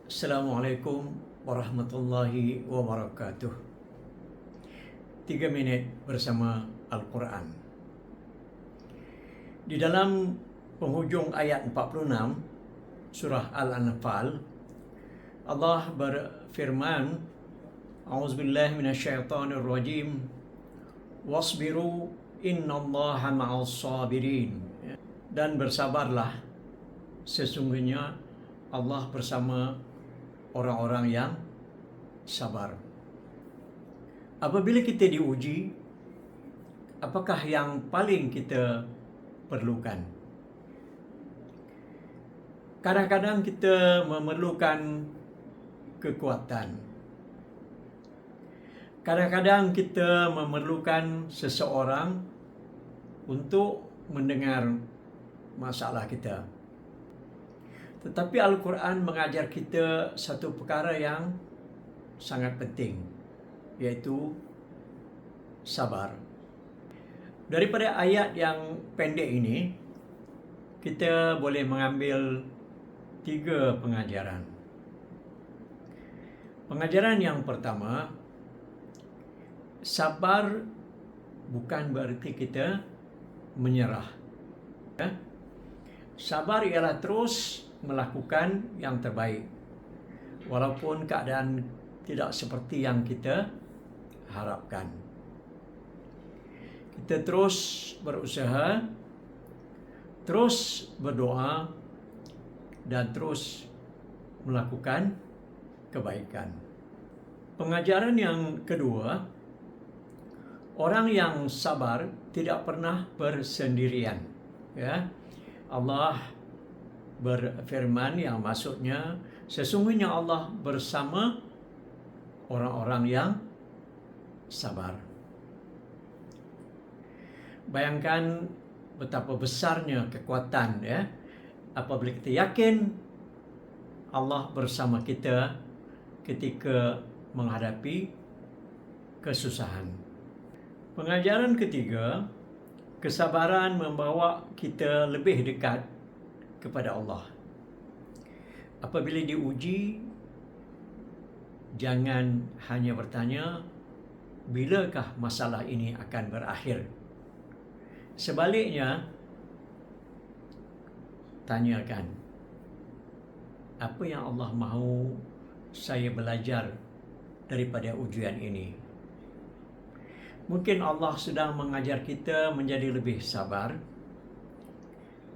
Assalamualaikum warahmatullahi wabarakatuh. 3 minit bersama Al-Quran. Di dalam penghujung ayat 46 surah Al-Anfal, Allah berfirman, A'udzubillahi minasyaitonirrajim, wasbiru innallaha ma'as sabirin. Dan bersabarlah, sesungguhnya Allah bersama orang-orang yang sabar. Apabila kita diuji, apakah yang paling kita perlukan? Kadang-kadang kita memerlukan kekuatan. Kadang-kadang kita memerlukan seseorang untuk mendengar masalah kita. Tetapi Al-Quran mengajar kita satu perkara yang sangat penting, iaitu sabar. Daripada ayat yang pendek ini, kita boleh mengambil 3 pengajaran. Pengajaran yang pertama, sabar bukan berarti kita menyerah. Sabar ialah terus melakukan yang terbaik, walaupun keadaan tidak seperti yang kita harapkan. Kita terus berusaha, terus berdoa, dan terus melakukan kebaikan. Pengajaran yang kedua, orang yang sabar tidak pernah bersendirian. Allah berfirman yang maksudnya, sesungguhnya Allah bersama orang-orang yang sabar. Bayangkan betapa besarnya kekuatan apabila kita yakin Allah bersama kita ketika menghadapi kesusahan. Pengajaran ketiga, kesabaran membawa kita lebih dekat kepada Allah. Apabila diuji, jangan hanya bertanya, bilakah masalah ini akan berakhir? Sebaliknya, tanyakan, apa yang Allah mahu saya belajar daripada ujian ini? Mungkin Allah sedang mengajar kita menjadi lebih sabar,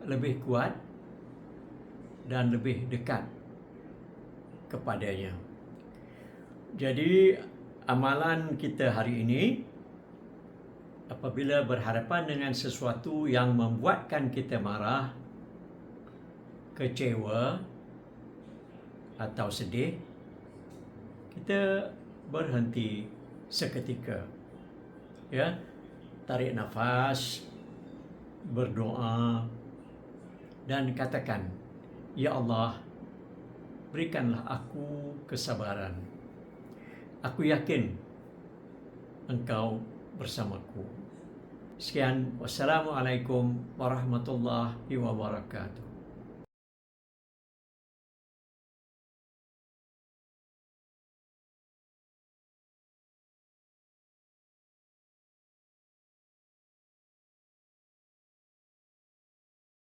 lebih kuat, dan lebih dekat kepadanya. Jadi, amalan kita hari ini, apabila berhadapan dengan sesuatu yang membuatkan kita marah, kecewa, atau sedih, kita berhenti seketika. Tarik nafas, berdoa, dan katakan, Ya Allah, berikanlah aku kesabaran. Aku yakin Engkau bersamaku. Sekian, wassalamualaikum warahmatullahi wabarakatuh.